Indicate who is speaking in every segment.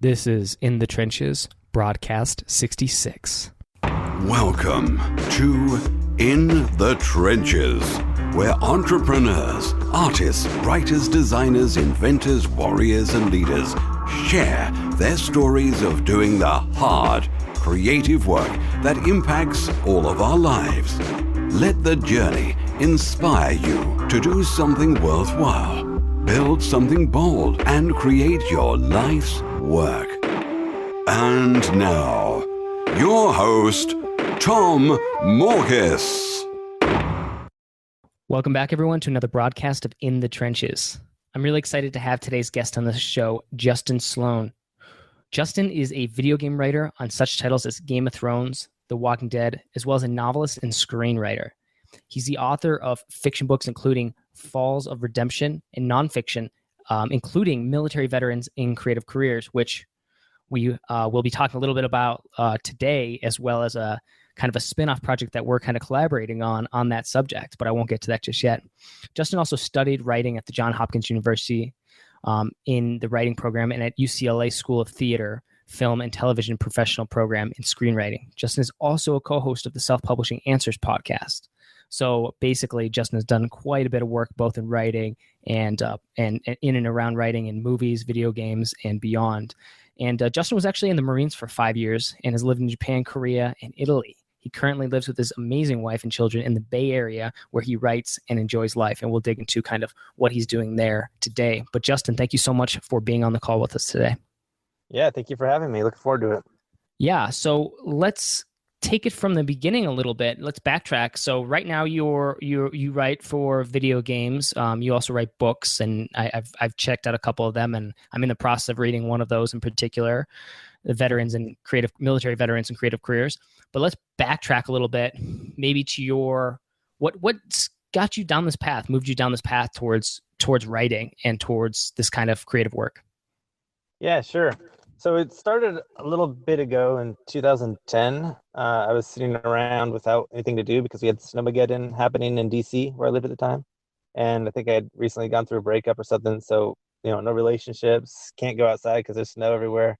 Speaker 1: This is In the Trenches, broadcast 66.
Speaker 2: Welcome to In the Trenches, where entrepreneurs, artists, writers, designers, inventors, warriors, and leaders share their stories of doing the hard, creative work that impacts all of our lives. Let the journey inspire you to do something worthwhile, build something bold, and create your life's work. And now, your host, Tom Morkis.
Speaker 1: Welcome back, everyone, to another broadcast of In the Trenches. I'm really excited to have today's guest on the show, Justin Sloan. Justin is a video game writer on such titles as Game of Thrones, The Walking Dead, as well as a novelist and screenwriter. He's the author of fiction books including Falls of Redemption and nonfiction, including Military Veterans in Creative Careers, which we will be talking a little bit about today, as well as a kind of a spin-off project that we're kind of collaborating on that subject, but I won't get to that just yet. Justin also studied writing at the John Hopkins University in the writing program and at UCLA School of Theatre, film and television professional program in screenwriting. Justin is also a co-host of the Self-Publishing Answers podcast. So basically, Justin has done quite a bit of work both in writing and in and around writing in movies, video games, and beyond. And Justin was actually in the Marines for 5 years and has lived in Japan, Korea, and Italy. He currently lives with his amazing wife and children in the Bay Area, where he writes and enjoys life. And we'll dig into kind of what he's doing there today. But Justin, thank you so much for being on the call with us today.
Speaker 3: Yeah, thank you for having me. Looking forward to it.
Speaker 1: Yeah, so let's take it from the beginning a little bit. Let's backtrack. So right now you write for video games. You also write books, and I've checked out a couple of them, and I'm in the process of reading one of those in particular, the military veterans and creative careers. But let's backtrack a little bit, maybe to your what's got you down this path, moved you down this path towards writing and towards this kind of creative work.
Speaker 3: Yeah, sure. So it started a little bit ago in 2010. I was sitting around without anything to do because we had Snowmageddon happening in DC where I lived at the time. And I think I had recently gone through a breakup or something. So, no relationships, can't go outside because there's snow everywhere.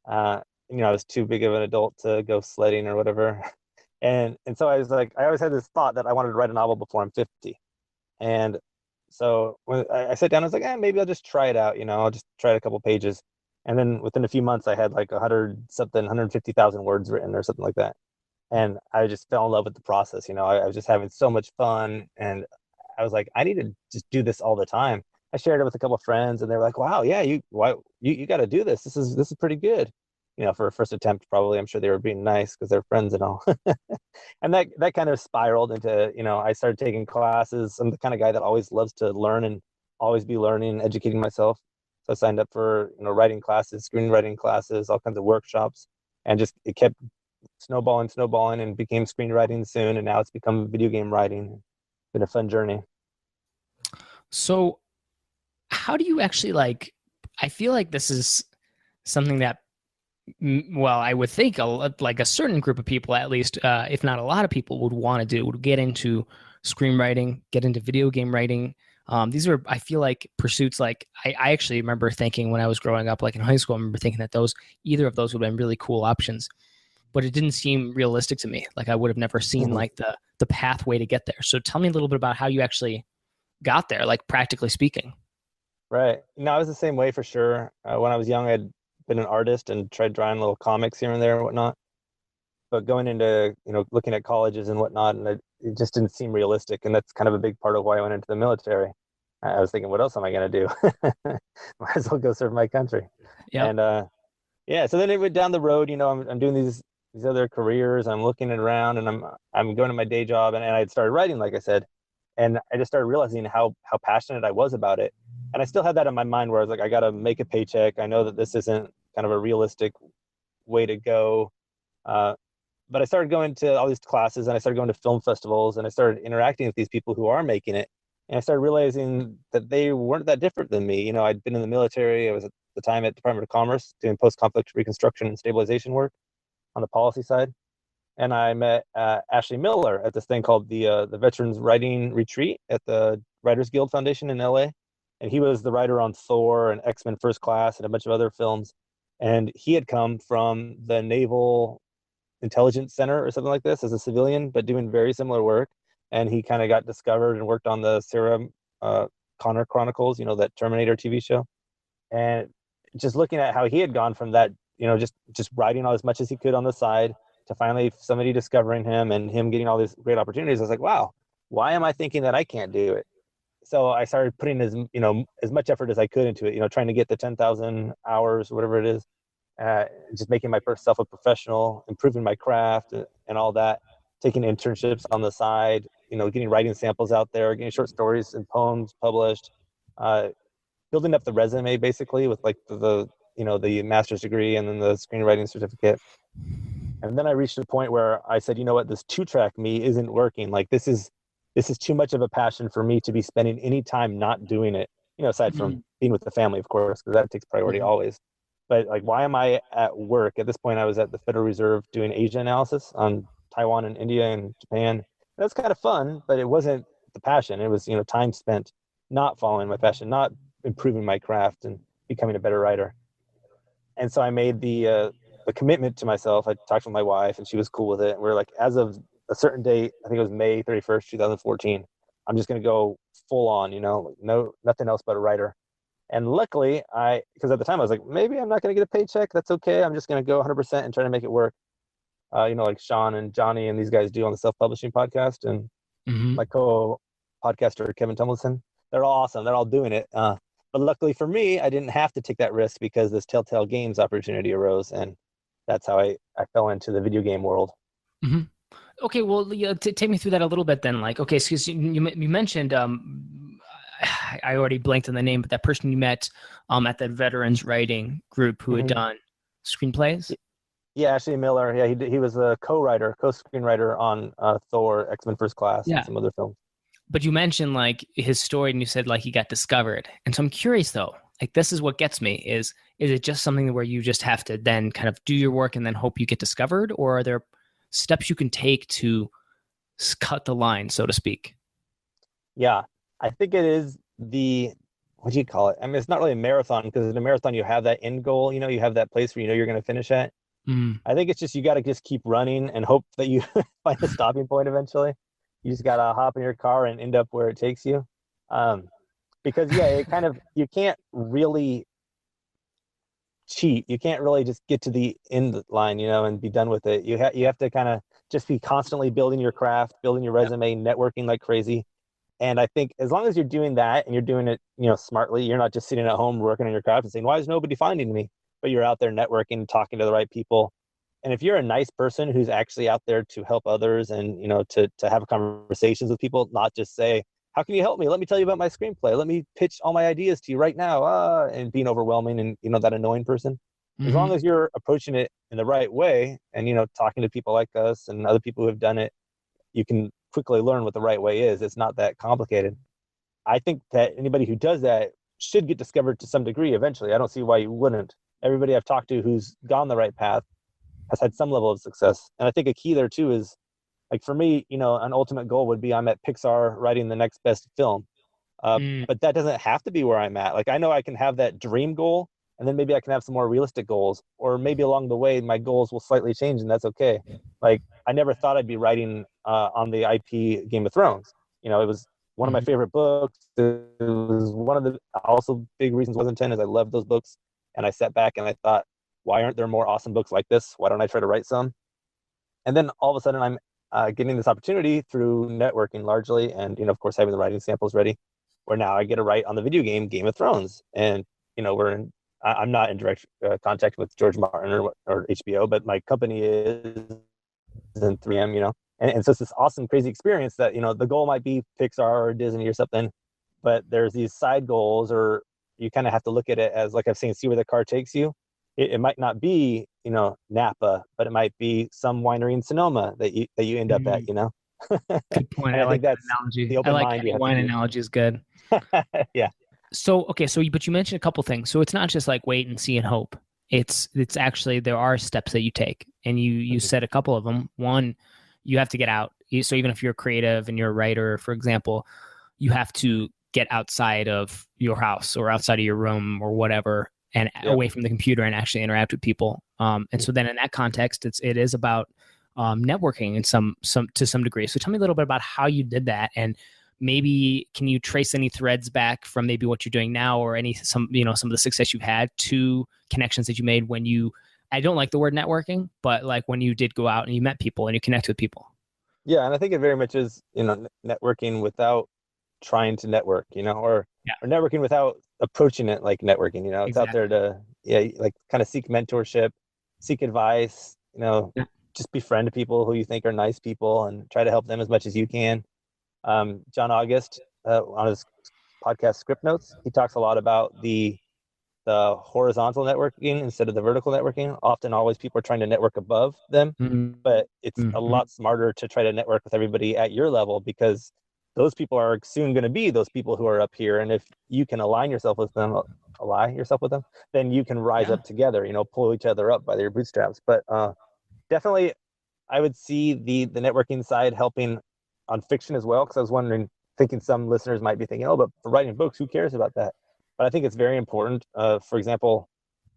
Speaker 3: I was too big of an adult to go sledding or whatever. And so I was like, I always had this thought that I wanted to write a novel before I'm 50. And so when I sat down, I was like, maybe I'll just try it out. I'll just try a couple pages. And then within a few months, I had like 150,000 words written or something like that. And I just fell in love with the process. I was just having so much fun. And I was like, I need to just do this all the time. I shared it with a couple of friends, and they were like, wow, yeah, you got to do this. This is pretty good. For a first attempt, probably. I'm sure they were being nice because they're friends and all. And that kind of spiraled into, I started taking classes. I'm the kind of guy that always loves to learn and always be learning, educating myself. So I signed up for, writing classes, screenwriting classes, all kinds of workshops, and just it kept snowballing and became screenwriting soon. And now it's become video game writing. It's been a fun journey.
Speaker 1: So how do you actually I feel like this is something that, well, I would think like a certain group of people, at least, if not a lot of people, would want to do, would get into screenwriting, get into video game writing. These are, I feel like, pursuits I actually remember thinking when I was growing up, like in high school, I remember thinking that either of those would have been really cool options, but it didn't seem realistic to me. Like I would have never seen the pathway to get there. So tell me a little bit about how you actually got there, like practically speaking.
Speaker 3: Right. I was the same way for sure. When I was young, I'd been an artist and tried drawing little comics here and there and whatnot. But going into, looking at colleges and whatnot, and it just didn't seem realistic. And that's kind of a big part of why I went into the military. I was thinking, what else am I going to do? Might as well go serve my country. Yep. And so then it went down the road. I'm doing these other careers. I'm looking around, and I'm going to my day job, and I had started writing, like I said, and I just started realizing how passionate I was about it. And I still had that in my mind where I was like, I got to make a paycheck. I know that this isn't kind of a realistic way to go. But I started going to all these classes, and I started going to film festivals, and I started interacting with these people who are making it. And I started realizing that they weren't that different than me. I'd been in the military. I was at the time at Department of Commerce doing post-conflict reconstruction and stabilization work on the policy side. And I met Ashley Miller at this thing called the Veterans Writing Retreat at the Writers Guild Foundation in LA. And he was the writer on Thor and X-Men First Class and a bunch of other films. And he had come from the Naval Intelligence Center or something like this as a civilian, but doing very similar work. And he kind of got discovered and worked on the Sarah Connor Chronicles, that Terminator TV show. And just looking at how he had gone from that, just writing as much as he could on the side to finally somebody discovering him and him getting all these great opportunities. I was like, wow, why am I thinking that I can't do it? So I started putting as much effort as I could into it, trying to get the 10,000 hours, whatever it is, just making myself a professional, improving my craft and all that, taking internships on the side, getting writing samples out there, getting short stories and poems published, building up the resume basically with like the master's degree and then the screenwriting certificate. And then I reached a point where I said, you know what, this 2-track me isn't working. Like this is too much of a passion for me to be spending any time not doing it, aside from being with the family, of course, because that takes priority always. But like, why am I at work? At this point, I was at the Federal Reserve doing Asia analysis on Taiwan and India and Japan. That's kind of fun, but it wasn't the passion. It was, time spent not following my passion, not improving my craft and becoming a better writer. And so I made the commitment to myself. I talked with my wife and she was cool with it. And we were like, as of a certain date, I think it was May 31st, 2014, I'm just going to go full on, nothing else but a writer. And luckily, because at the time I was like, maybe I'm not going to get a paycheck. That's okay. I'm just going to go 100% and try to make it work. Like Sean and Johnny and these guys do on the self-publishing podcast, and my co-podcaster, Kevin Tumlinson. They're all awesome. They're all doing it. But luckily for me, I didn't have to take that risk because this Telltale Games opportunity arose. And that's how I fell into the video game world.
Speaker 1: Mm-hmm. Okay, well, take me through that a little bit then. Like, okay, so you mentioned, I already blanked on the name, but that person you met at the veterans writing group who had done screenplays?
Speaker 3: Yeah, Ashley Miller. Yeah, he was a co-screenwriter on Thor, X-Men First Class, and some other films.
Speaker 1: But you mentioned like his story and you said like he got discovered. And so I'm curious though, like this is what gets me is it just something where you just have to then kind of do your work and then hope you get discovered? Or are there steps you can take to cut the line, so to speak?
Speaker 3: Yeah, I think it is what do you call it? I mean, it's not really a marathon because in a marathon, you have that end goal, you have that place where you're going to finish at. I think it's just, you got to just keep running and hope that you find a stopping point eventually. You just got to hop in your car and end up where it takes you. Because you can't really cheat. You can't really just get to the end line, and be done with it. You have to kind of just be constantly building your craft, building your resume, networking like crazy. And I think as long as you're doing that and you're doing it, smartly, you're not just sitting at home working on your craft and saying, why is nobody finding me? But you're out there networking, talking to the right people. And if you're a nice person who's actually out there to help others and, to have conversations with people, not just say, how can you help me? Let me tell you about my screenplay. Let me pitch all my ideas to you right now. And being overwhelming and, that annoying person. As long as you're approaching it in the right way and, talking to people like us and other people who have done it, you can quickly learn what the right way is. It's not that complicated. I think that anybody who does that should get discovered to some degree eventually. I don't see why you wouldn't. Everybody I've talked to who's gone the right path has had some level of success. And I think a key there too is, like for me, an ultimate goal would be I'm at Pixar writing the next best film. But that doesn't have to be where I'm at. Like I know I can have that dream goal and then maybe I can have some more realistic goals, or maybe along the way my goals will slightly change and that's okay. Like I never thought I'd be writing on the IP Game of Thrones. It was one of my favorite books. It was one of the also big reasons I wasn't 10 is I loved those books. And I sat back and I thought, why aren't there more awesome books like this? Why don't I try to write some? And then all of a sudden I'm getting this opportunity through networking largely. And, of course, having the writing samples ready, where now I get to write on the video game Game of Thrones. And, I'm not in direct contact with George Martin or HBO, but my company is in 3M, and so it's this awesome, crazy experience that, the goal might be Pixar or Disney or something, but there's these side goals, or you kind of have to look at it as, like I've seen, see where the car takes you. It might not be, Napa, but it might be some winery in Sonoma that you end up at,
Speaker 1: Good point. I like that analogy. I like any wine analogy is good.
Speaker 3: Yeah.
Speaker 1: So, okay. But you mentioned a couple things. So it's not just like wait and see and hope. It's actually, there are steps that you take, and you said a couple of them. One, you have to get out. So even if you're creative and you're a writer, for example, you have to get outside of your house or outside of your room or whatever and away from the computer and actually interact with people. And so then in that context, it is about networking in some to some degree. So tell me a little bit about how you did that, and maybe can you trace any threads back from maybe what you're doing now, or some of the success you've had to connections that you made when you, I don't like the word networking, but like when you did go out and you met people and you connected with people.
Speaker 3: Yeah, and I think it very much is, networking without trying to network, or networking without approaching it like networking. It's out there to like kind of seek mentorship, seek advice, just befriend people who you think are nice people and try to help them as much as you can. John August, on his podcast Script Notes, he talks a lot about the horizontal networking instead of the vertical networking. Often, always people are trying to network above them, but it's a lot smarter to try to network with everybody at your level, because those people are soon going to be those people who are up here. And if you can ally yourself with them, then you can rise up together, pull each other up by their bootstraps. But definitely, I would see the networking side helping on fiction as well, because I was thinking some listeners might be thinking, oh, but for writing books, who cares about that? But I think it's very important. For example,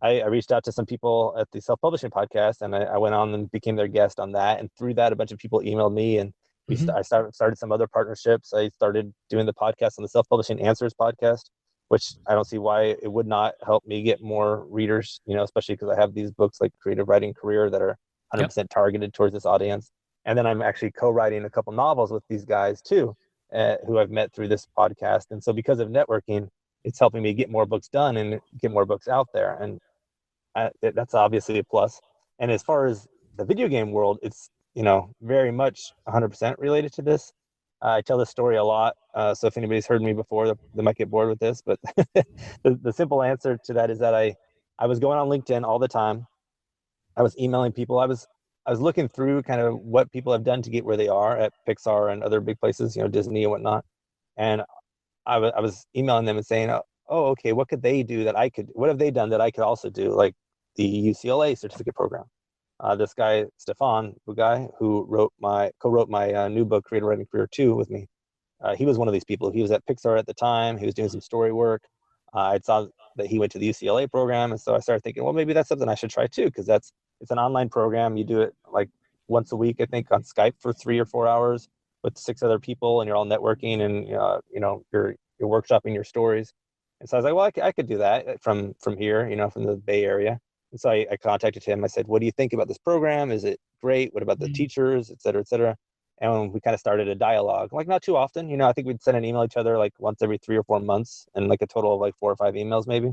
Speaker 3: I reached out to some people at the self-publishing podcast, and I went on and became their guest on that. And through that, a bunch of people emailed me, and I started some other partnerships. I started doing the podcast on the Self-Publishing Answers podcast, which I don't see why it would not help me get more readers, especially because I have these books like Creative Writing Career that are 100% targeted towards this audience. And then I'm actually co-writing a couple novels with these guys too, who I've met through this podcast. And so because of networking, it's helping me get more books done and get more books out there. And that's obviously a plus. And as far as the video game world, it's, very much 100% related to this. I tell this story a lot. So if anybody's heard me before, they might get bored with this. But the simple answer to that is that I was going on LinkedIn all the time. I was emailing people. I was looking through kind of what people have done to get where they are at Pixar and other big places, Disney and whatnot. And I was emailing them and saying, oh, okay, what could they do what have they done that I could also do? Like the UCLA certificate program. This guy, Stefan Bugai, who co-wrote my new book, Creative Writing Career 2 with me. He was one of these people. He was at Pixar at the time. He was doing some story work. I saw that he went to the UCLA program. And so I started thinking, well, maybe that's something I should try too, because it's an online program. You do it like once a week, I think, on Skype for 3 or 4 hours with 6 other people, and you're all networking and, you're workshopping your stories. And so I was like, well, I could do that from here, from the Bay Area. And so I contacted him. I said, what do you think about this program? Is it great? What about the teachers, et cetera, et cetera? And we kind of started a dialogue, like not too often. I think we'd send an email each other like once every 3 or 4 months, and like a total of like 4 or 5 emails maybe.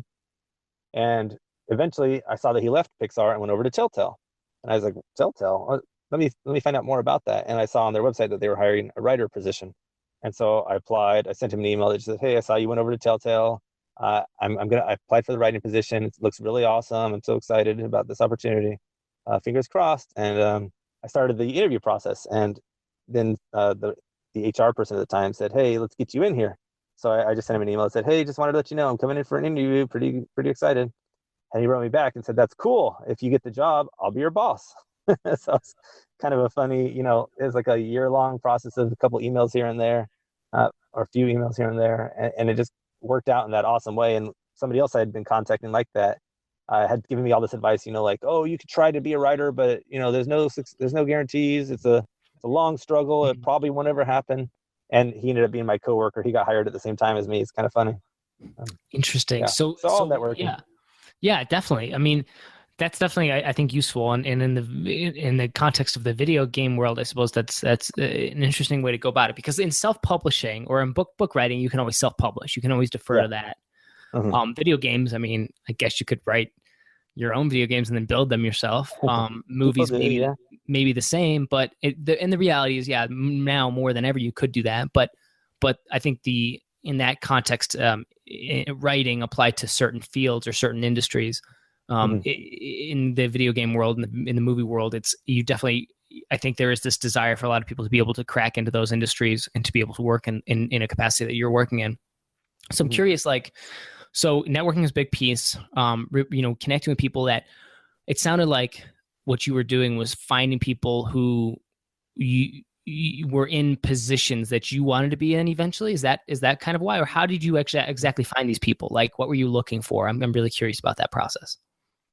Speaker 3: And eventually I saw that he left Pixar and went over to Telltale. And I was like, Telltale? Let me find out more about that. And I saw on their website that they were hiring a writer position. And so I applied. I sent him an email that said, hey, I saw you went over to Telltale. I applied for the writing position. It looks really awesome. I'm so excited about this opportunity. Fingers crossed. And I started the interview process. And then the HR person at the time said, hey, let's get you in here. So I just sent him an email and said, hey, just wanted to let you know I'm coming in for an interview. Pretty excited. And he wrote me back and said, that's cool. If you get the job, I'll be your boss. So it's kind of a funny, it's like a year-long process of a couple emails here and there, or a few emails here and there. And it just worked out in that awesome way. And somebody else I had been contacting like that had given me all this advice, like, oh, you could try to be a writer, but there's no guarantees. It's a long struggle. It probably won't ever happen. And he ended up being my coworker. He got hired at the same time as me. It's kind of funny.
Speaker 1: Interesting.
Speaker 3: Yeah. So all networking.
Speaker 1: Yeah, definitely. I mean, that's definitely, I think, useful. And in the context of the video game world, I suppose that's an interesting way to go about it, because in self-publishing or in book writing, you can always self-publish. You can always defer to that. Video games, I mean, I guess you could write your own video games and then build them yourself. Movies, maybe the same, but the reality is, now more than ever, you could do that. But I think in that context, writing applied to certain fields or certain industries. In the video game world, in the movie world, I think there is this desire for a lot of people to be able to crack into those industries and to be able to work in a capacity that you're working in. So I'm curious, so networking is a big piece, connecting with people. That it sounded like what you were doing was finding people who you were in positions that you wanted to be in eventually? Is that kind of why, or how did you actually exactly find these people? Like, what were you looking for? I'm really curious about that process.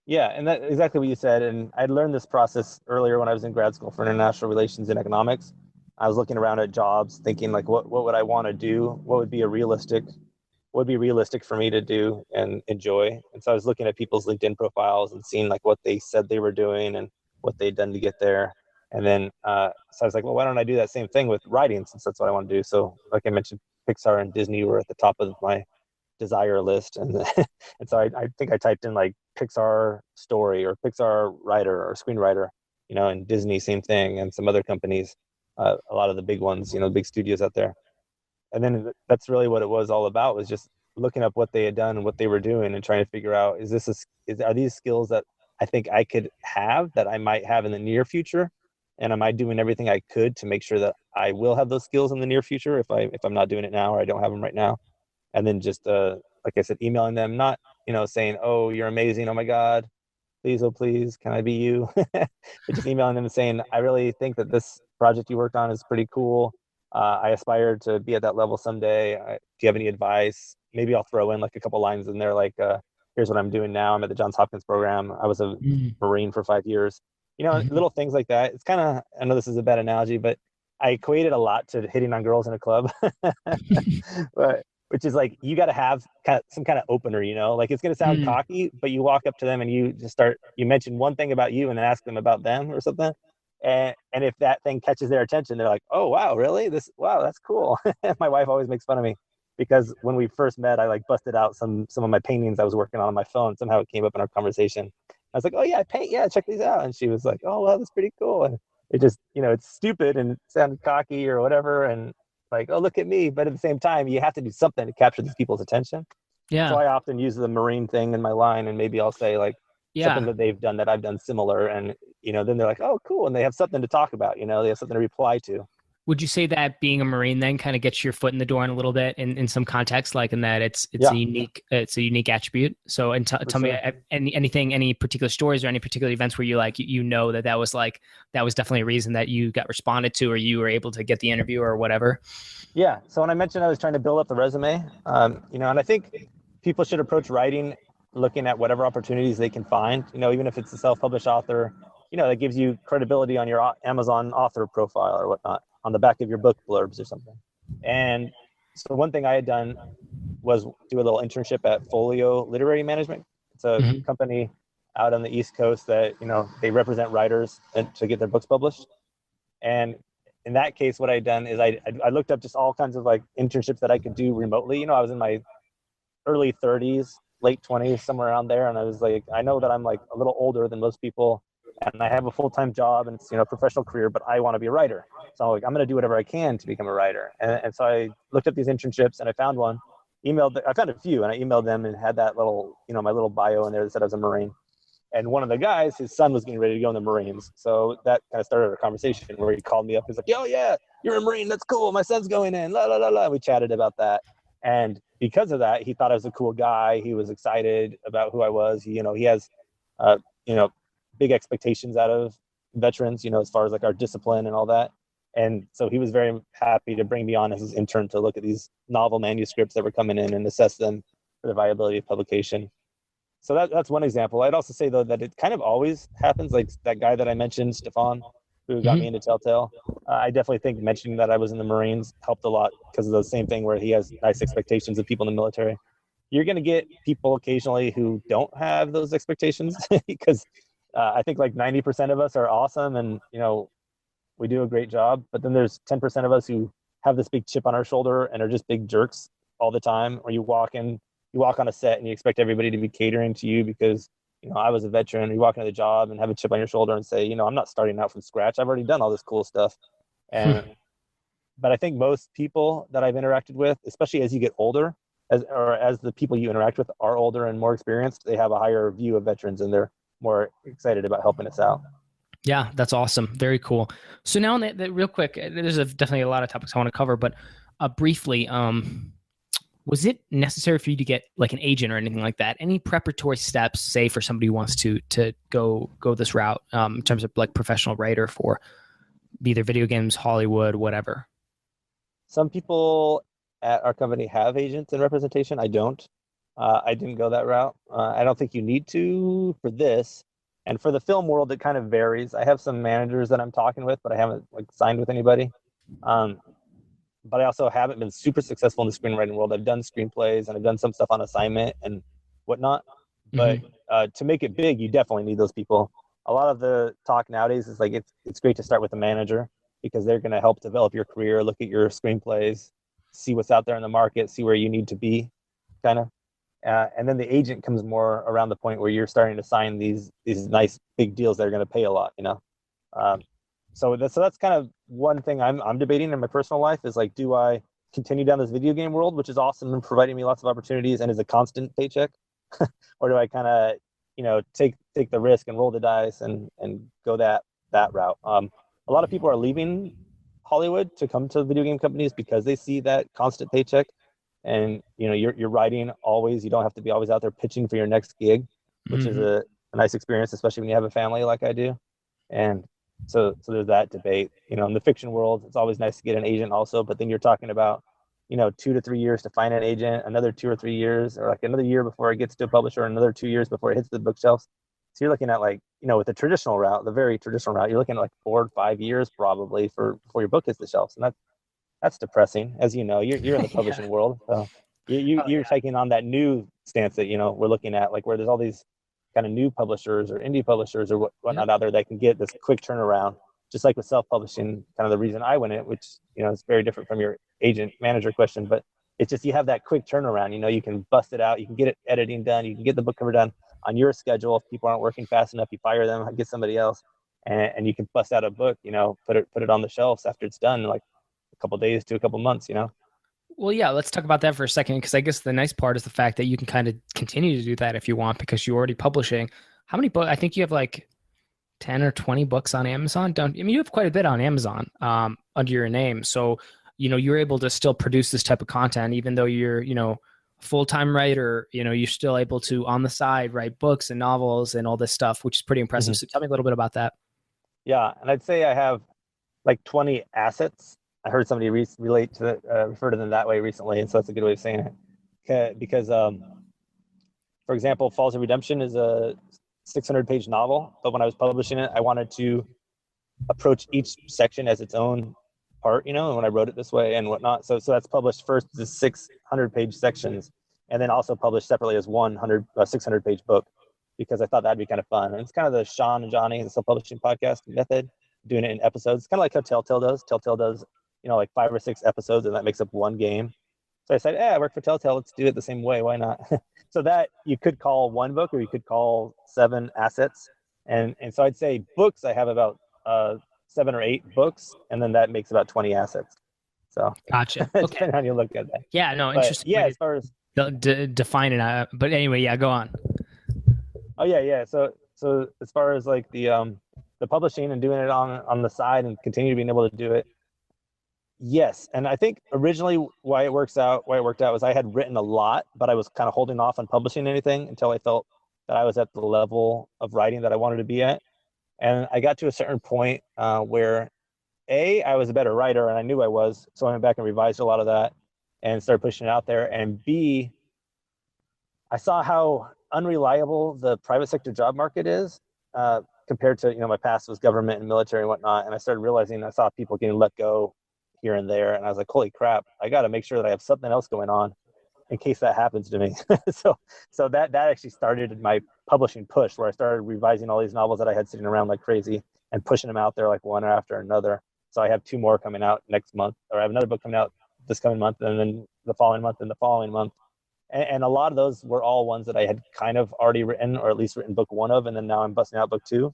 Speaker 3: Yeah, and that's exactly what you said. And I'd learned this process earlier when I was in grad school for international relations and economics. I was looking around at jobs, thinking like, what would I want to do? What would be realistic for me to do and enjoy? And so I was looking at people's LinkedIn profiles and seeing like what they said they were doing and what they'd done to get there. And then so I was like, well, why don't I do that same thing with writing, since that's what I want to do? So like I mentioned, Pixar and Disney were at the top of my desire list, and and so I think I typed in like Pixar story or Pixar writer or screenwriter, and Disney same thing, and some other companies, a lot of the big ones, big studios out there. And then that's really what it was all about, was just looking up what they had done and what they were doing and trying to figure out, are these skills that I think I could have, that I might have in the near future, and am I doing everything I could to make sure that I will have those skills in the near future if I'm not doing it now or I don't have them right now. And then just like I said, emailing them, not saying, oh, you're amazing, oh my god, please, oh please, can I be you? But just emailing them and saying, I really think that this project you worked on is pretty cool. I aspire to be at that level someday. Do you have any advice? Maybe I'll throw in like a couple lines in there, like, here's what I'm doing now. I'm at the Johns Hopkins program. I was a Marine for 5 years. Little things like that. It's kind of, I know this is a bad analogy, but I equate it a lot to hitting on girls in a club. But which is like, you got to have some kind of opener, like it's going to sound cocky, but you walk up to them and you just you mention one thing about you and then ask them about them or something. And if that thing catches their attention, they're like, oh, wow, really? Wow, that's cool. My wife always makes fun of me because when we first met, I like busted out some of my paintings I was working on my phone. Somehow it came up in our conversation. I was like, oh yeah, I paint. Yeah, check these out. And she was like, oh, well, that's pretty cool. And it just, it's stupid and it sounded cocky or whatever. And like, oh, look at me. But at the same time, you have to do something to capture these people's attention. Yeah. So I often use the Marine thing in my line, and maybe I'll say like something that they've done that I've done similar. And, then they're like, oh, cool. And they have something to talk about, they have something to reply to.
Speaker 1: Would you say that being a Marine then kind of gets your foot in the door in a little bit in some context, like in that it's a unique attribute? So, and tell me any particular stories or any particular events where you like, that was definitely a reason that you got responded to, or you were able to get the interview or whatever.
Speaker 3: Yeah. So when I mentioned I was trying to build up the resume, and I think people should approach writing looking at whatever opportunities they can find, even if it's a self-published author, that gives you credibility on your Amazon author profile or whatnot, on the back of your book blurbs or something. And so one thing I had done was do a little internship at Folio Literary Management. It's a company out on the East Coast that, they represent writers to get their books published. And in that case, what I'd done is I looked up just all kinds of like internships that I could do remotely. I was in my early 30s, late 20s, somewhere around there. And I was like, I know that I'm like a little older than most people, and I have a full-time job and it's, a professional career, but I want to be a writer. So I'm like, I'm going to do whatever I can to become a writer. And so I looked up these internships and I found one, I found a few, and I emailed them and had that little, my little bio in there that said I was a Marine. And one of the guys, his son was getting ready to go in the Marines. So that kind of started a conversation where he called me up. He's like, yo, yeah, you're a Marine. That's cool. My son's going in. La, la, la, la. We chatted about that. And because of that, he thought I was a cool guy. He was excited about who I was. He has, big expectations out of veterans, as far as like our discipline and all that. And so he was very happy to bring me on as his intern to look at these novel manuscripts that were coming in and assess them for the viability of publication. So that's one example. I'd also say, though, that it kind of always happens. Like that guy that I mentioned, Stefan, who got me into Telltale. I definitely think mentioning that I was in the Marines helped a lot because of the same thing where he has nice expectations of people in the military. You're going to get people occasionally who don't have those expectations because I think like 90% of us are awesome and, we do a great job. But then there's 10% of us who have this big chip on our shoulder and are just big jerks all the time. Or you walk on a set and you expect everybody to be catering to you because, I was a veteran. You walk into the job and have a chip on your shoulder and say, I'm not starting out from scratch. I've already done all this cool stuff. And but I think most people that I've interacted with, especially as you get older, as the people you interact with are older and more experienced, they have a higher view of veterans and they're more excited about helping us out.
Speaker 1: Yeah, that's awesome. Very cool. So now that real quick, there's definitely a lot of topics I want to cover, but briefly, was it necessary for you to get like an agent or anything like that? Any preparatory steps, say for somebody who wants to go this route in terms of like professional writer for be either video games, Hollywood, whatever?
Speaker 3: Some people at our company have agents and representation. I don't. I didn't go that route. I don't think you need to for this. And for the film world, it kind of varies. I have some managers that I'm talking with, but I haven't like signed with anybody. Um, but I also haven't been super successful in the screenwriting world. I've done screenplays and I've done some stuff on assignment and whatnot. But
Speaker 1: Mm-hmm.
Speaker 3: to make it big, you definitely need those people. A lot of the talk nowadays is like it's great to start with a manager because they're going to help develop your career, look at your screenplays, see what's out there in the market, see where you need to be, kind of. And then the agent comes more around the point where you're starting to sign these nice big deals that are going to pay a lot, you know. Um, so that's kind of one thing I'm debating in my personal life is like, do I continue down this video game world, which is awesome and providing me lots of opportunities and is a constant paycheck, or do I kind of take the risk and roll the dice and go that route? A lot of people are leaving Hollywood to come to video game companies because they see that constant paycheck, and you're writing always. You don't have to be always out there pitching for your next gig, which is
Speaker 1: Mm-hmm.
Speaker 3: a nice experience, especially when you have a family like I do. And so there's that debate. In the fiction world, it's always nice to get an agent also, but then you're talking about 2 to 3 years to find an agent, another 2 or 3 years, or like another year before it gets to a publisher, another 2 years before it hits the bookshelves. So you're looking at like, with the traditional route, the very traditional route, you're looking at like 4 or 5 years probably before your book hits the shelves. And that's depressing. As you know, you're in the
Speaker 1: Yeah.
Speaker 3: publishing world. So you're taking on that new stance that, we're looking at, like where there's all these kind of new publishers or indie publishers or
Speaker 1: Yep.
Speaker 3: whatnot out there that can get this quick turnaround. Just like with self-publishing, kind of the reason I went it, which, is very different from your agent manager question, but it's just, you have that quick turnaround, you can bust it out, you can get it editing done, you can get the book cover done on your schedule. If people aren't working fast enough, you fire them, get somebody else, and you can bust out a book, put it on the shelves after it's done in like a couple days to a couple months.
Speaker 1: Well, yeah, let's talk about that for a second, because I guess the nice part is the fact that you can kind of continue to do that if you want, because you're already publishing. How many books? I think you have like 10 or 20 books on Amazon. Don't I mean you have quite a bit on Amazon under your name. So, you're able to still produce this type of content, even though you're, full-time writer, you're still able to on the side write books and novels and all this stuff, which is pretty impressive.
Speaker 3: Mm-hmm.
Speaker 1: So tell me a little bit about that.
Speaker 3: Yeah, and I'd say I have like 20 assets. I heard somebody refer to them that way recently, and so that's a good way of saying it. Because, for example, Falls of Redemption is a 600-page novel, but when I was publishing it, I wanted to approach each section as its own part, and when I wrote it this way and whatnot. So that's published first as 600-page sections, and then also published separately as 600-page book, because I thought that'd be kind of fun. And it's kind of the Sean and Johnny, the self-publishing podcast method, doing it in episodes, kind of like how Telltale does. Telltale does, like 5 or 6 episodes, and that makes up one game. So I said, I work for Telltale. Let's do it the same way. Why not? So that you could call one book, or you could call 7 assets. And so I'd say books, I have about 7 or 8 books, and then that makes about 20 assets. So
Speaker 1: Gotcha. Okay.
Speaker 3: depending on how you look at that.
Speaker 1: Yeah, no,
Speaker 3: But
Speaker 1: interesting
Speaker 3: yeah,
Speaker 1: way
Speaker 3: as far as
Speaker 1: to define it. But anyway, yeah, go on.
Speaker 3: oh yeah. So as far as like the publishing and doing it on the side and continue being able to do it, yes. And I think originally why it worked out was I had written a lot, but I was kind of holding off on publishing anything until I felt that I was at the level of writing that I wanted to be at. And I got to a certain point where I was a better writer, and I knew I was, so I went back and revised a lot of that and started pushing it out there. And B, I saw how unreliable the private sector job market is compared to, my past was government and military and whatnot. And I started realizing I saw people getting let go here and there. And I was like, holy crap, I got to make sure that I have something else going on in case that happens to me. so that actually started my publishing push, where I started revising all these novels that I had sitting around like crazy and pushing them out there like one after another. So I have 2 more coming out next month, or I have another book coming out this coming month, and then the following month and the following month. And a lot of those were all ones that I had kind of already written, or at least written book 1 of, and then now I'm busting out book 2.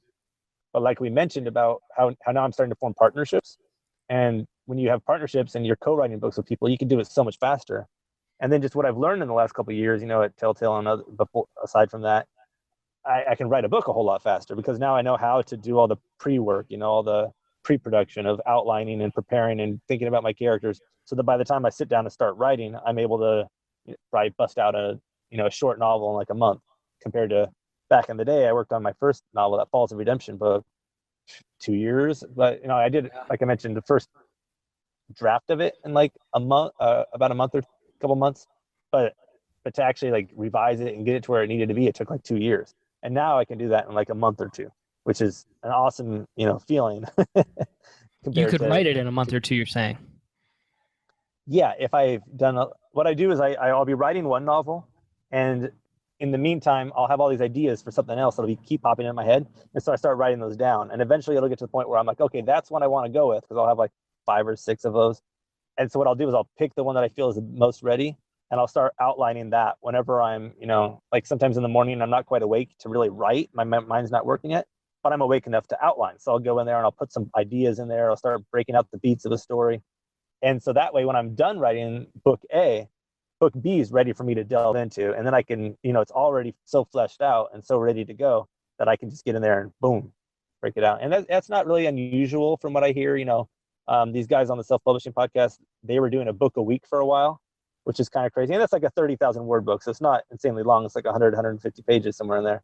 Speaker 3: But like we mentioned about how now I'm starting to form partnerships. And when you have partnerships and you're co-writing books with people, you can do it so much faster. And then just what I've learned in the last couple of years, at Telltale and aside from that, I can write a book a whole lot faster, because now I know how to do all the pre-work, all the pre-production of outlining and preparing and thinking about my characters, so that by the time I sit down and start writing, I'm able to probably bust out a short novel in like a month, compared to back in the day. I worked on my first novel, that Falls of Redemption book, 2 years. But I did, like I mentioned, the first draft of it in like a month, about a month or a couple months. But to actually like revise it and get it to where it needed to be, it took like 2 years. And now I can do that in like a month or two, which is an awesome, feeling.
Speaker 1: You
Speaker 3: compared
Speaker 1: could write it in a month
Speaker 3: to
Speaker 1: or two, you're saying.
Speaker 3: yeah, if I've done what I do is I'll be writing one novel, and in the meantime I'll have all these ideas for something else that'll keep popping in my head, and so I start writing those down, and eventually it'll get to the point where I'm like, okay, that's one I want to go with, because I'll have like 5 or 6 of those. And so what I'll do is I'll pick the one that I feel is the most ready, and I'll start outlining that whenever I'm, like sometimes in the morning I'm not quite awake to really write, my mind's not working yet, but I'm awake enough to outline. So I'll go in there and I'll put some ideas in there, I'll start breaking out the beats of a story. And so that way, when I'm done writing book A, book B is ready for me to delve into. And then I can, it's already so fleshed out and so ready to go that I can just get in there and boom, break it out. And that's not really unusual from what I hear. These guys on the self-publishing podcast, they were doing a book a week for a while, which is kind of crazy. And that's like a 30,000 word book. So it's not insanely long. It's like 100, 150 pages somewhere in there.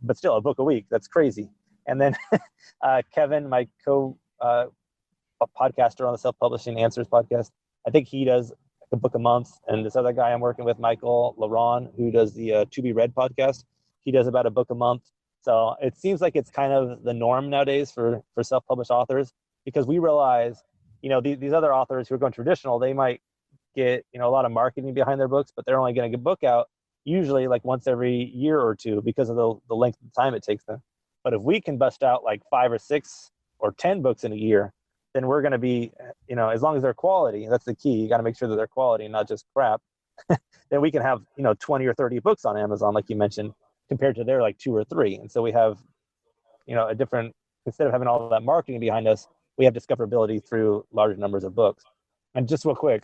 Speaker 3: But still, a book a week, that's crazy. And then Kevin, my a podcaster on the Self-Publishing Answers podcast, I think he does a book a month. And this other guy I'm working with, Michael Laron, who does the To Be Read podcast, he does about a book a month. So it seems like it's kind of the norm nowadays for self-published authors, because we realize, these other authors who are going traditional, they might get, a lot of marketing behind their books, but they're only getting a book out usually like once every year or two because of the length of time it takes them. But if we can bust out like 5 or 6 or 10 books in a year, then we're going to be, as long as they're quality, that's the key. You got to make sure that they're quality and not just crap. Then we can have, 20 or 30 books on Amazon, like you mentioned, compared to their like 2 or 3. And so we have, a different, instead of having all of that marketing behind us, we have discoverability through large numbers of books. And just real quick,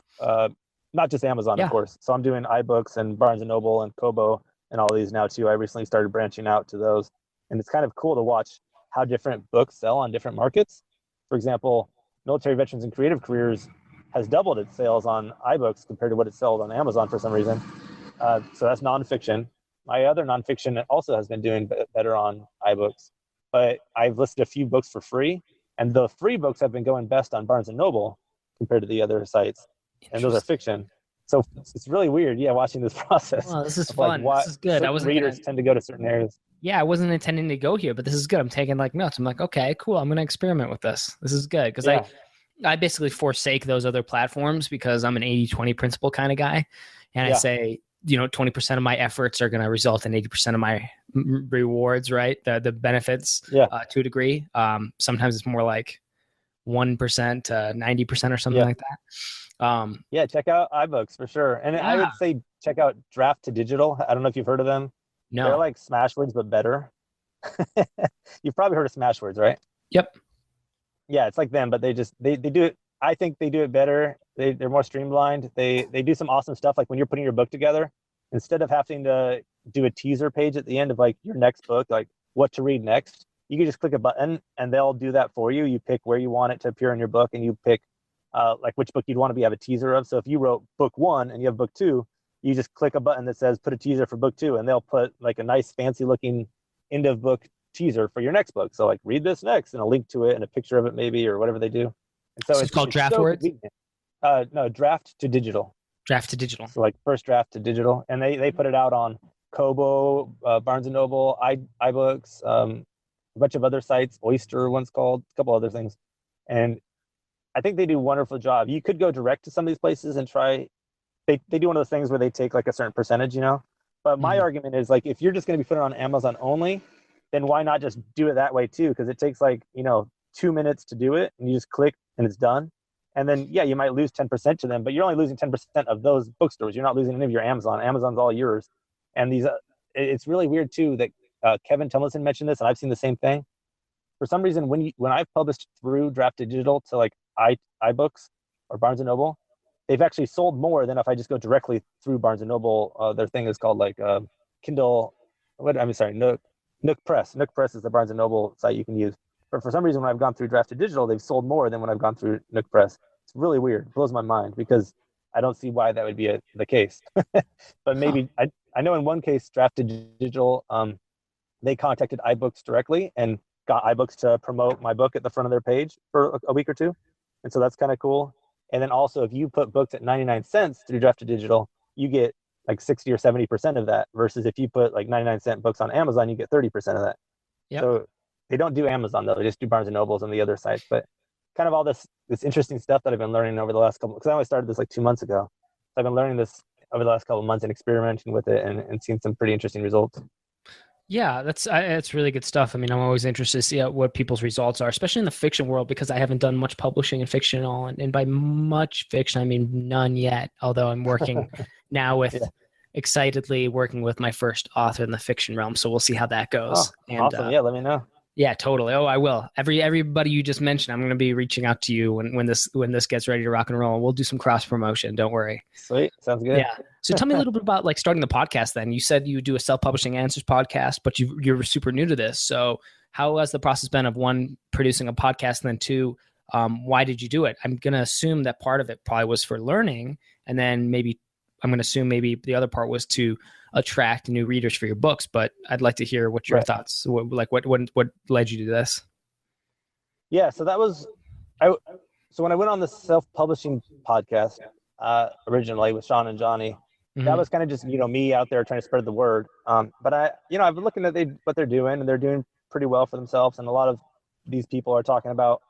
Speaker 3: not just Amazon, of course. So I'm doing iBooks and Barnes & Noble and Kobo and all these now too. I recently started branching out to those. And it's kind of cool to watch how different books sell on different markets. For example, Military Veterans and Creative Careers has doubled its sales on iBooks compared to what it sells on Amazon for some reason. So that's nonfiction. My other nonfiction also has been doing better on iBooks. But I've listed a few books for free, and the free books have been going best on Barnes & Noble compared to the other sites. And those are fiction. So it's really weird, watching this process.
Speaker 1: Well, this is fun. This is good.
Speaker 3: Readers tend to go to certain areas.
Speaker 1: Yeah, I wasn't intending to go here, but this is good. I'm taking like notes. I'm like, okay, cool. I'm going to experiment with this. This is good because I basically forsake those other platforms because I'm an 80-20 principle kind of guy. And I say, 20% of my efforts are going to result in 80% of my rewards, right? The benefits to a degree. Sometimes it's more like 1% to 90% or something like that.
Speaker 3: Check out iBooks for sure. And I would say check out Draft to Digital. I don't know if you've heard of them.
Speaker 1: No.
Speaker 3: They're like Smashwords, but better. You've probably heard of Smashwords, right?
Speaker 1: Yep.
Speaker 3: Yeah, it's like them, but they do it. I think they do it better. They're more streamlined. They do some awesome stuff. Like when you're putting your book together, instead of having to do a teaser page at the end of like your next book, like what to read next, you can just click a button and they'll do that for you. You pick where you want it to appear in your book, and you pick like which book you'd want to have a teaser of. So if you wrote book 1 and you have book 2, you just click a button that says put a teaser for book 2, and they'll put like a nice fancy looking end of book teaser for your next book. So like read this next, and a link to it and a picture of it maybe, or whatever they do. And so
Speaker 1: it's called Draft Words?
Speaker 3: No, Draft to Digital.
Speaker 1: Draft to Digital.
Speaker 3: So like first Draft to Digital. And they put it out on Kobo, Barnes & Noble, iBooks, a bunch of other sites, Oyster one's called, a couple other things. And I think they do a wonderful job. You could go direct to some of these places and try. They do one of those things where they take like a certain percentage, But my argument is like, if you're just going to be putting it on Amazon only, then why not just do it that way too? Because it takes like, 2 minutes to do it, and you just click and it's done. And then, you might lose 10% to them, but you're only losing 10% of those bookstores. You're not losing any of your Amazon. Amazon's all yours. And these, it's really weird too that Kevin Tumlinson mentioned this, and I've seen the same thing. For some reason, when I've published through Draft Digital to like iBooks or Barnes & Noble, they've actually sold more than if I just go directly through Barnes & Noble. Their thing is called like Kindle. Nook Press. Nook Press is the Barnes & Noble site you can use. But for some reason, when I've gone through Draft to Digital, they've sold more than when I've gone through Nook Press. It's really weird. It blows my mind because I don't see why that would be the case. But maybe I know in one case, Draft to Digital, they contacted iBooks directly and got iBooks to promote my book at the front of their page for a week or two. And so that's kind of cool. And then also, if you put books at 99 cents through Draft to Digital, you get like 60 or 70% of that, versus if you put like 99-cent books on Amazon, you get 30% of that.
Speaker 1: Yep.
Speaker 3: So they don't do Amazon though. They just do Barnes and Nobles and the other sites. But kind of all this interesting stuff that I've been learning over the last couple, because I only started this like 2 months ago. So I've been learning this over the last couple of months and experimenting with it and seeing some pretty interesting results.
Speaker 1: Yeah, that's really good stuff. I mean, I'm always interested to see what people's results are, especially in the fiction world, because I haven't done much publishing in fiction at all. And by much fiction, I mean none yet, although I'm working now with excitedly working with my first author in the fiction realm. So we'll see how that goes.
Speaker 3: Oh, awesome. Yeah, let me know.
Speaker 1: Yeah, totally. Oh, I will. Everybody you just mentioned, I'm going to be reaching out to you when this gets ready to rock and roll. We'll do some cross promotion. Don't worry.
Speaker 3: Sweet. Sounds good.
Speaker 1: Yeah. So tell me a little bit about like starting the podcast then. You said you do a self-publishing answers podcast, but you're super new to this. So how has the process been of one, producing a podcast, and then two, why did you do it? I'm going to assume that part of it probably was for learning, and then maybe I'm going to assume maybe the other part was to attract new readers for your books, but I'd like to hear what your thoughts, what led you to this?
Speaker 3: Yeah. So that was, so when I went on the self-publishing podcast, originally with Sean and Johnny, that was kind of just, me out there trying to spread the word. But I've been looking at what they're doing, and they're doing pretty well for themselves. And a lot of these people are talking about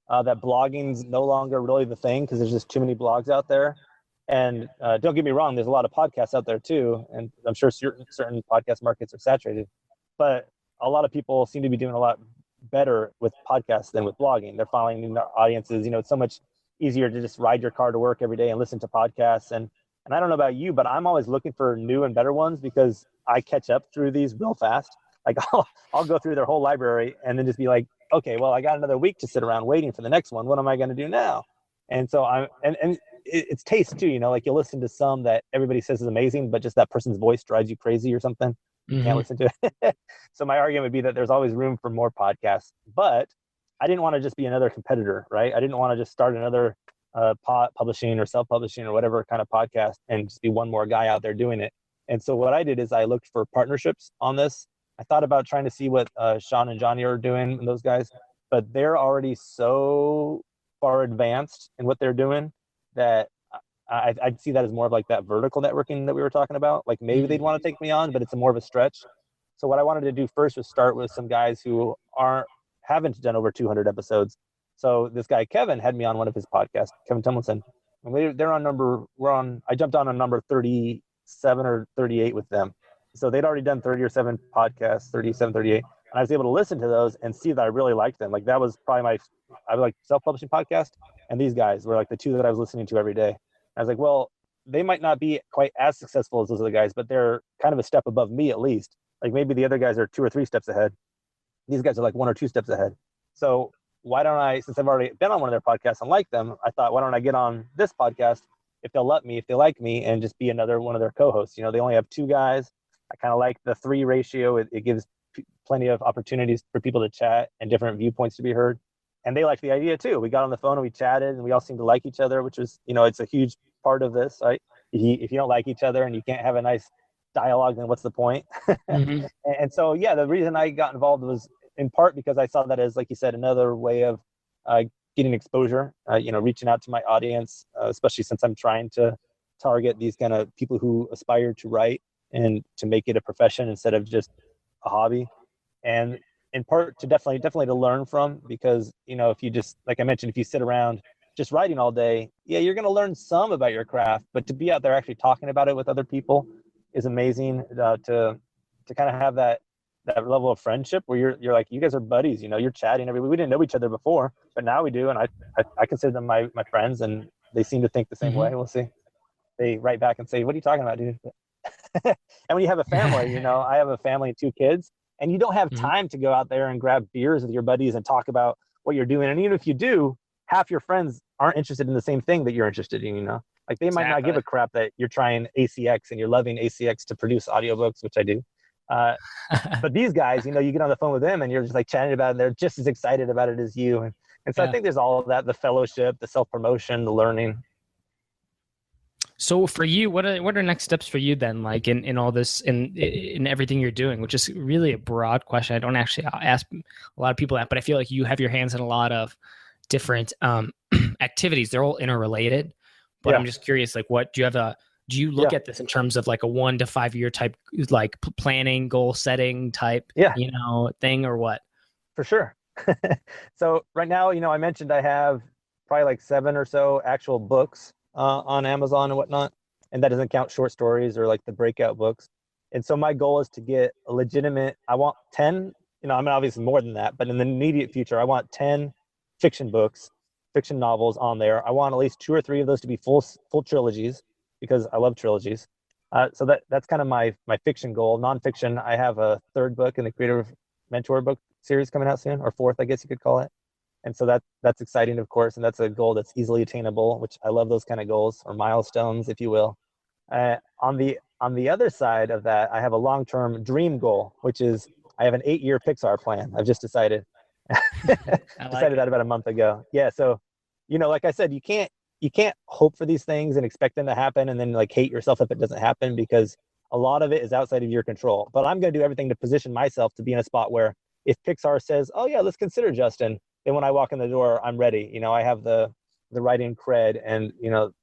Speaker 3: that blogging's no longer really the thing, because there's just too many blogs out there. And don't get me wrong, there's a lot of podcasts out there too, and I'm sure certain podcast markets are saturated, but a lot of people seem to be doing a lot better with podcasts than with blogging. They're finding their audiences. It's so much easier to just ride your car to work every day and listen to podcasts. And I don't know about you, but I'm always looking for new and better ones, because I catch up through these real fast. Like I'll go through their whole library and then just be like, okay, well, I got another week to sit around waiting for the next one. What am I going to do now? And so it's taste too, like you'll listen to some that everybody says is amazing, but just that person's voice drives you crazy or something. You can't listen to it. So my argument would be that there's always room for more podcasts, but I didn't want to just be another competitor, right? I didn't want to just start another publishing or self-publishing or whatever kind of podcast and just be one more guy out there doing it. And so what I did is I looked for partnerships on this. I thought about trying to see what Sean and Johnny are doing, and those guys, but they're already so far advanced in what they're doing that I'd see that as more of like that vertical networking that we were talking about. Like maybe they'd want to take me on, but it's more of a stretch. So what I wanted to do first was start with some guys who haven't done over 200 episodes. So this guy, Kevin, had me on one of his podcasts, Kevin Tumlinson. And I jumped on number 37 or 38 with them. So they'd already done 30 or 7 podcasts, 37, 38. And I was able to listen to those and see that I really liked them. Like that was probably I like self-publishing podcast. And these guys were like the two that I was listening to every day. I was like, well, they might not be quite as successful as those other guys, but they're kind of a step above me at least. Like maybe the other guys are 2 or 3 steps ahead. These guys are like 1 or 2 steps ahead. So why don't I, since I've already been on one of their podcasts and like them, I thought, why don't I get on this podcast if they'll let me, if they like me, and just be another one of their co-hosts. They only have 2 guys. I kind of like the 3 ratio. It gives plenty of opportunities for people to chat and different viewpoints to be heard. And they liked the idea too. We got on the phone and we chatted, and we all seemed to like each other, which was, it's a huge part of this, right? If you don't like each other and you can't have a nice dialogue, then what's the point? And so, yeah, the reason I got involved was in part because I saw that as, like you said, another way of getting exposure, reaching out to my audience, especially since I'm trying to target these kind of people who aspire to write and to make it a profession instead of just a hobby. And in part to definitely to learn from, because, if you just, like I mentioned, if you sit around just writing all day, yeah, you're going to learn some about your craft, but to be out there actually talking about it with other people is amazing. To kind of have that level of friendship where you're like, you guys are buddies, you're chatting every week. We didn't know each other before, but now we do. And I consider them my friends, and they seem to think the same way. We'll see. They write back and say, what are you talking about, dude? And when you have a family, I have a family and 2 kids, and you don't have time to go out there and grab beers with your buddies and talk about what you're doing. And even if you do, half your friends aren't interested in the same thing that you're interested in, like they might not give a crap that you're trying ACX and you're loving ACX to produce audiobooks, which I do. But these guys, you get on the phone with them and you're just like chatting about it, and they're just as excited about it as you. And so I think there's all of that, the fellowship, the self-promotion, the learning.
Speaker 1: So for you, what are next steps for you then? Like in all this in everything you're doing, which is really a broad question. I don't actually ask a lot of people that, but I feel like you have your hands in a lot of different activities. They're all interrelated. But
Speaker 3: Yeah.
Speaker 1: I'm just curious, like, what do you have do you look
Speaker 3: Yeah.
Speaker 1: at this in terms of like a 1 to 5 year type, like planning, goal setting type,
Speaker 3: Yeah,
Speaker 1: thing, or what?
Speaker 3: for sure. So right now, I mentioned I have probably like 7 or so actual books on Amazon and whatnot, and that doesn't count short stories or like the breakout books. And so my goal is to get a legitimate. I want 10. I mean, obviously more than that, but in the immediate future, I want 10 fiction books, fiction novels on there. I want at least 2 or 3 of those to be full trilogies because I love trilogies. So that's kind of my fiction goal. Nonfiction, I have a 3rd book in the Creative Mentor book series coming out soon, or 4th, I guess you could call it. And so that's exciting, of course, and that's a goal that's easily attainable, which I love those kind of goals, or milestones, if you will. On the other side of that, I have a long-term dream goal, which is I have an 8-year Pixar plan. I've just decided
Speaker 1: I like
Speaker 3: decided that about a month ago. Yeah, so like I said, you can't hope for these things and expect them to happen, and then like hate yourself if it doesn't happen, because a lot of it is outside of your control. But I'm going to do everything to position myself to be in a spot where if Pixar says, "Oh yeah, let's consider Justin," then when I walk in the door, I'm ready. I have the writing cred and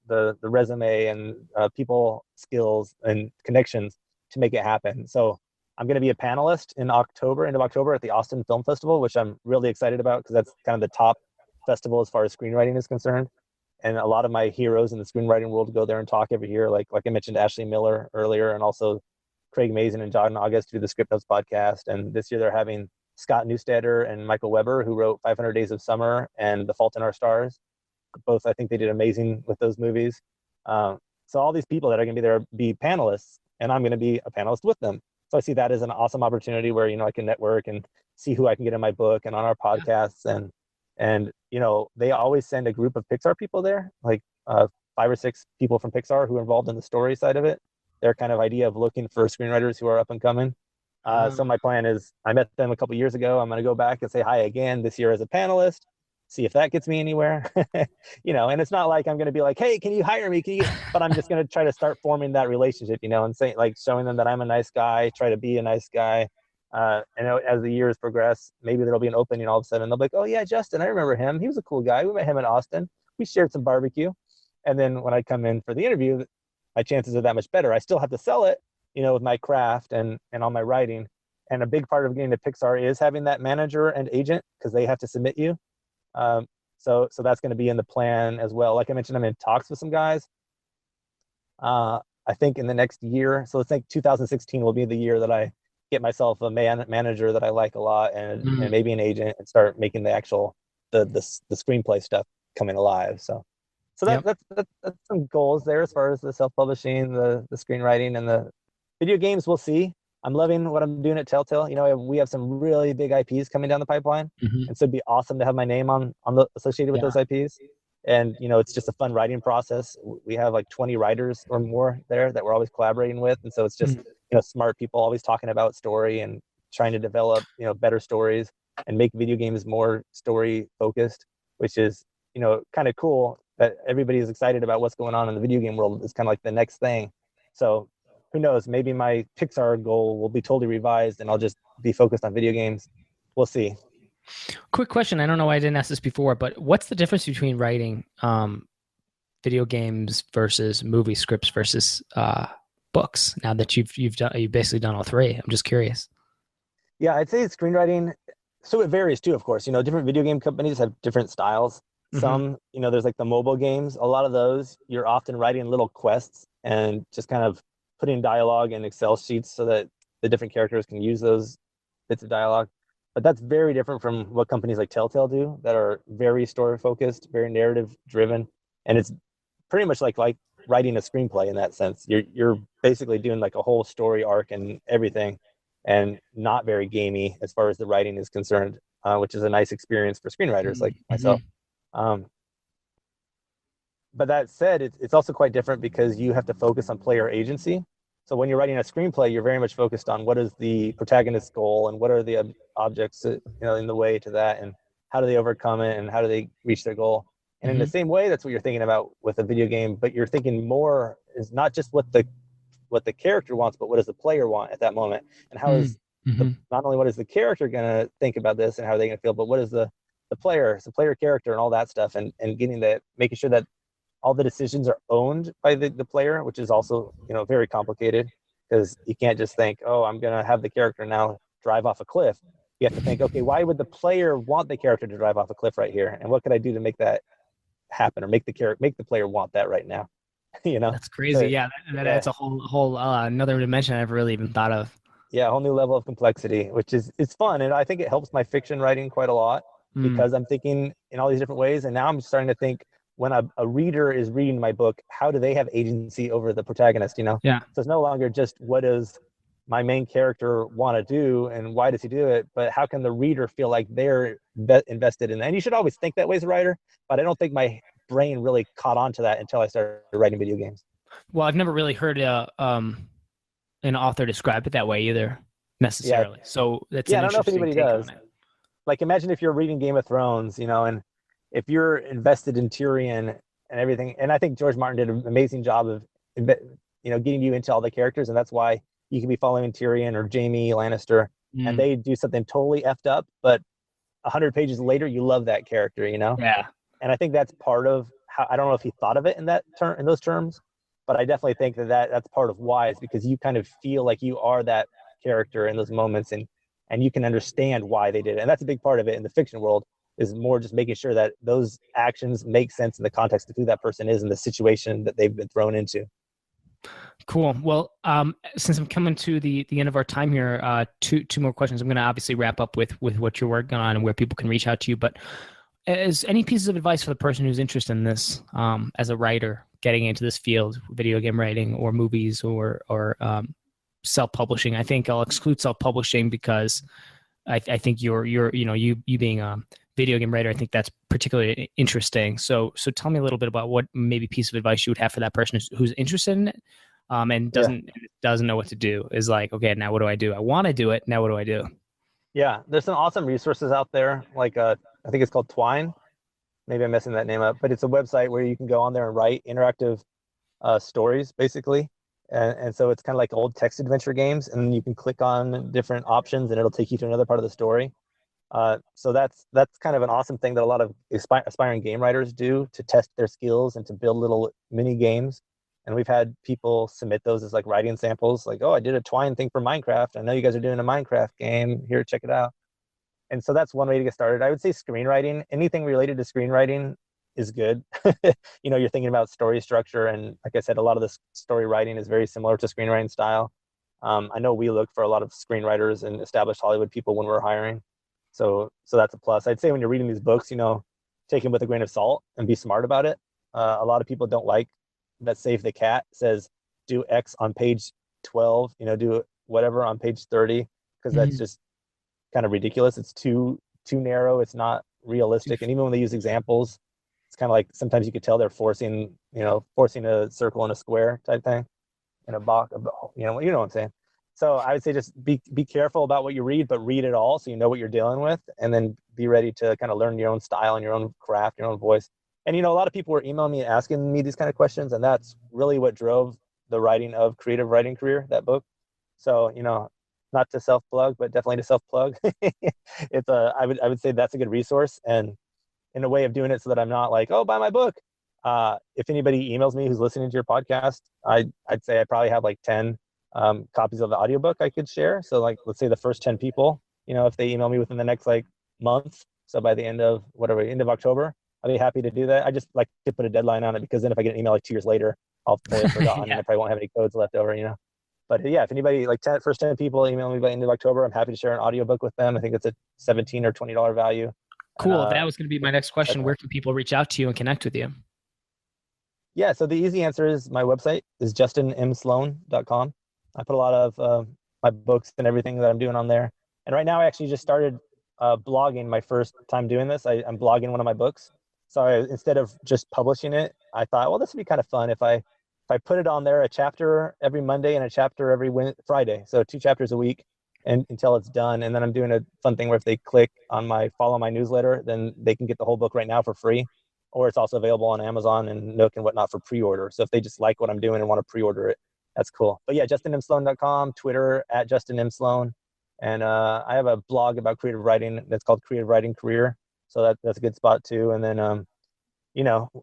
Speaker 3: the resume and people skills and connections to make it happen. So I'm going to be a panelist in end of October at the Austin Film Festival, which I'm really excited about because that's kind of the top festival as far as screenwriting is concerned. And a lot of my heroes in the screenwriting world go there and talk every year. Like I mentioned, Ashley Miller earlier, and also Craig Mazin and John August do the Script Notes podcast. And this year they're having Scott Neustadter and Michael Weber, who wrote 500 Days of Summer and The Fault in Our Stars. Both, I think they did amazing with those movies. So all these people that are going to be there be panelists, and I'm going to be a panelist with them. So I see that as an awesome opportunity where I can network and see who I can get in my book and on our podcasts. And they always send a group of Pixar people there, like 5 or 6 people from Pixar who are involved in the story side of it. Their kind of idea of looking for screenwriters who are up and coming. So my plan is, I met them a couple years ago. I'm going to go back and say hi again this year as a panelist, see if that gets me anywhere. And it's not like I'm going to be like, "Hey, can you hire me? But I'm just going to try to start forming that relationship, and saying, like, showing them that I'm a nice guy, try to be a nice guy. And as the years progress, maybe there'll be an opening all of a sudden. They'll be like, "Oh yeah, Justin, I remember him. He was a cool guy. We met him in Austin. We shared some barbecue." And then when I come in for the interview, my chances are that much better. I still have to sell it, with my craft and all my writing. And a big part of getting to Pixar is having that manager and agent, because they have to submit you. So that's going to be in the plan as well. Like I mentioned, I'm in talks with some guys. I think in the next year, so let's think 2016 will be the year that I get myself a manager that I like a lot, and maybe an agent, and start making the actual the screenplay stuff coming alive. So that's some goals there as far as the self-publishing, the screenwriting, and the video games. We'll see. I'm loving what I'm doing at Telltale. We have some really big IPs coming down the pipeline, and so it'd be awesome to have my name on associated with those IPs. And it's just a fun writing process. We have like 20 writers or more there that we're always collaborating with, and so it's just smart people always talking about story and trying to develop better stories and make video games more story focused, which is kind of cool that everybody is excited about what's going on in the video game world. It's kind of like the next thing. So who knows, maybe my Pixar goal will be totally revised and I'll just be focused on video games. We'll see.
Speaker 1: Quick question. I don't know why I didn't ask this before, but what's the difference between writing video games versus movie scripts versus books, now that you've basically done all 3? I'm just curious.
Speaker 3: Yeah, I'd say screenwriting, so it varies too, of course. Different video game companies have different styles. Some, there's like the mobile games. A lot of those, you're often writing little quests and just kind of putting dialogue in Excel sheets so that the different characters can use those bits of dialogue. But that's very different from what companies like Telltale do, that are very story focused, very narrative driven. And it's pretty much like writing a screenplay in that sense. You're basically doing like a whole story arc and everything, and not very gamey as far as the writing is concerned, which is a nice experience for screenwriters like myself. But that said, it's also quite different because you have to focus on player agency. So when you're writing a screenplay, you're very much focused on what is the protagonist's goal and what are the objects in the way to that, and how do they overcome it, and how do they reach their goal. And in the same way, that's what you're thinking about with a video game, but you're thinking more is not just what the character wants, but what does the player want at that moment, and how is not only what is the character going to think about this and how are they going to feel, but what is the player character and all that stuff, and making sure that all the decisions are owned by the player, which is also, very complicated, because you can't just think, oh, I'm going to have the character now drive off a cliff. You have to think, okay, why would the player want the character to drive off a cliff right here? And what could I do to make that happen, or make the player want that right now?
Speaker 1: That's crazy. Yeah, that adds a whole another dimension I never really even thought of.
Speaker 3: Yeah, a whole new level of complexity, which is it's fun, and I think it helps my fiction writing quite a lot, because I'm thinking in all these different ways, and now I'm starting to think, when a reader is reading my book, how do they have agency over the protagonist?
Speaker 1: Yeah.
Speaker 3: So it's no longer just what does my main character want to do and why does he do it, but how can the reader feel like they're invested in that? And you should always think that way as a writer, but I don't think my brain really caught on to that until I started writing video games.
Speaker 1: Well, I've never really heard an author describe it that way either, necessarily. Yeah. So that's
Speaker 3: I don't know if anybody does. Like, imagine if you're reading Game of Thrones, and if you're invested in Tyrion and everything, and I think George Martin did an amazing job of, getting you into all the characters, and that's why you can be following Tyrion or Jaime Lannister, and they do something totally effed up, but 100 pages later, you love that character,
Speaker 1: Yeah.
Speaker 3: And I think that's part of how, I don't know if he thought of it in those terms, but I definitely think that's part of why, is because you kind of feel like you are that character in those moments, and you can understand why they did it. And that's a big part of it in the fiction world, is more just making sure that those actions make sense in the context of who that person is and the situation that they've been thrown into.
Speaker 1: Cool. Well, since I'm coming to the end of our time here, two more questions. I'm going to obviously wrap up with what you're working on and where people can reach out to you. But is any pieces of advice for the person who's interested in this, as a writer, getting into this field, video game writing or movies or self-publishing? I think I'll exclude self-publishing because I think you being a video game writer, I think that's particularly interesting. So tell me a little bit about what maybe piece of advice you would have for that person who's interested in it, and doesn't know what to do. Is like, okay, now what do I do? I want to do it. Now what do I do?
Speaker 3: Yeah, there's some awesome resources out there. Like I think it's called Twine. Maybe I'm messing that name up, but it's a website where you can go on there and write interactive stories, basically. And so it's kind of like old text adventure games, and you can click on different options and it'll take you to another part of the story. So that's kind of an awesome thing that a lot of aspiring game writers do to test their skills and to build little mini games. And we've had people submit those as like writing samples, like, oh, I did a Twine thing for Minecraft. I know you guys are doing a Minecraft game. Here, check it out. And so that's one way to get started. I would say screenwriting, anything related to screenwriting is good. You're thinking about story structure. And like I said, a lot of the story writing is very similar to screenwriting style. I know we look for a lot of screenwriters and established Hollywood people when we're hiring. So that's a plus. I'd say when you're reading these books, take them with a grain of salt and be smart about it. A lot of people don't like that Save the Cat says, do X on page 12, do whatever on page 30, because that's just kind of ridiculous. It's too narrow. It's not realistic. And even when they use examples, it's kind of like sometimes you could tell they're forcing a circle in a square type thing in a box, you know what I'm saying? So I would say just be careful about what you read, but read it all so you know what you're dealing with, and then be ready to kind of learn your own style and your own craft, your own voice. And, a lot of people were emailing me asking me these kind of questions, and that's really what drove the writing of Creative Writing Career, that book. So, not to self-plug, but definitely to self-plug. I would say that's a good resource, and in a way of doing it so that I'm not like, oh, buy my book. If anybody emails me who's listening to your podcast, I'd say I probably have like 10 copies of the audiobook I could share. So like, let's say the first 10 people, if they email me within the next like month, so by the end of October, I'll be happy to do that. I just like to put a deadline on it, because then if I get an email like 2 years later, I'll probably have forgotten and I probably won't have any codes left over, But yeah, if anybody like first 10 people email me by the end of October, I'm happy to share an audiobook with them. I think it's a $17 or $20 value.
Speaker 1: Cool. That was going to be my next question. Where can people reach out to you and connect with you?
Speaker 3: Yeah, so the easy answer is my website is justinmsloan.com. I put a lot of my books and everything that I'm doing on there. And right now I actually just started blogging. My first time doing this, I'm blogging one of my books. So instead of just publishing it, I thought, well, this would be kind of fun if I put it on there, a chapter every Monday and a chapter every Friday. So 2 chapters a week and until it's done. And then I'm doing a fun thing where if they click on follow my newsletter, then they can get the whole book right now for free. or it's also available on Amazon and Nook and whatnot for pre-order. So if they just like what I'm doing and want to pre-order it, that's cool. But yeah, justinmsloan.com, Twitter at justinmsloan. And I have a blog about creative writing that's called Creative Writing Career. So that's a good spot too. And then,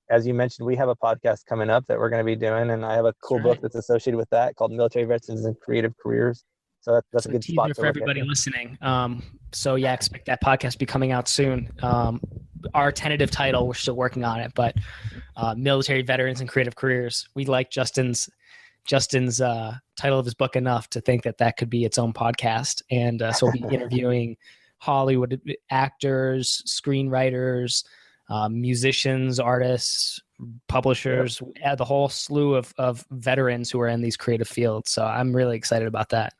Speaker 3: as you mentioned, we have a podcast coming up that we're going to be doing. And I have a cool book that's associated with that called Military Veterans and Creative Careers. So that's a good spot
Speaker 1: for everybody listening. So yeah, expect that podcast to be coming out soon. Our tentative title, we're still working on it, but Military Veterans and Creative Careers. We like Justin's title of his book enough to think that could be its own podcast. And so we'll be interviewing Hollywood actors, screenwriters, musicians, artists, publishers, the whole slew of veterans who are in these creative fields. So I'm really excited about that.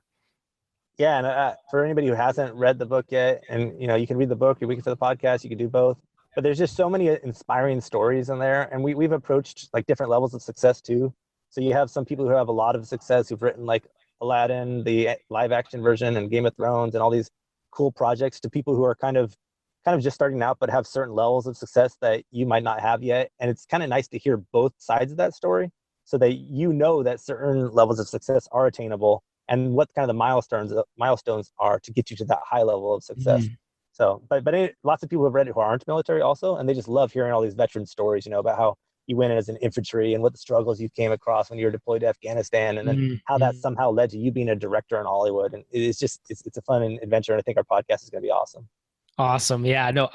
Speaker 3: Yeah, and for anybody who hasn't read the book yet, and you can read the book, you're waiting for the podcast, you can do both. But there's just so many inspiring stories in there, and we've approached like different levels of success too. So you have some people who have a lot of success who've written like Aladdin, the live action version, and Game of Thrones, and all these cool projects, to people who are kind of just starting out but have certain levels of success that you might not have yet. And it's kind of nice to hear both sides of that story, so that that certain levels of success are attainable, and what kind of the milestones are to get you to that high level of success. So, but lots of people have read it who aren't military also, and they just love hearing all these veteran stories, about how you went in as an infantry and what the struggles you came across when you were deployed to Afghanistan, and then how that somehow led to you being a director in Hollywood. And it's a fun adventure, and I think our podcast is going to be awesome.
Speaker 1: Awesome. Yeah, no,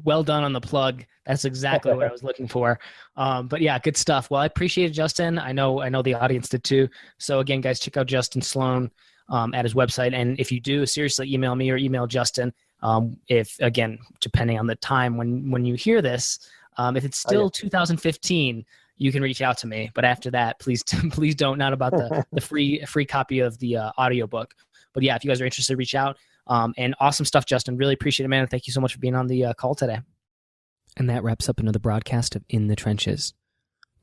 Speaker 1: well done on the plug. That's exactly what I was looking for. But yeah, good stuff. Well, I appreciate it, Justin. I know the audience did too. So again, guys, check out Justin Sloan at his website. And if you do, seriously, email me or email Justin. If, again, depending on the time when you hear this, if it's still 2015, you can reach out to me. But after that, please don't, not about the free copy of the audiobook. But yeah, if you guys are interested, reach out. And awesome stuff, Justin. Really appreciate it, man. Thank you so much for being on the call today. And that wraps up another broadcast of In the Trenches.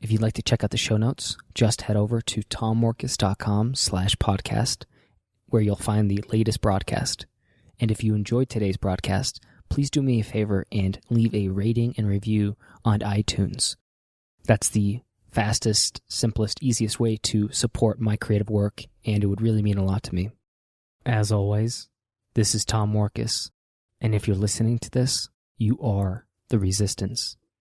Speaker 1: If you'd like to check out the show notes, just head over to tommorkes.com/podcast, where you'll find the latest broadcast. And if you enjoyed today's broadcast, please do me a favor and leave a rating and review on iTunes. That's the fastest, simplest, easiest way to support my creative work, and it would really mean a lot to me. As always, this is Tom Morkes, and if you're listening to this, you are the resistance.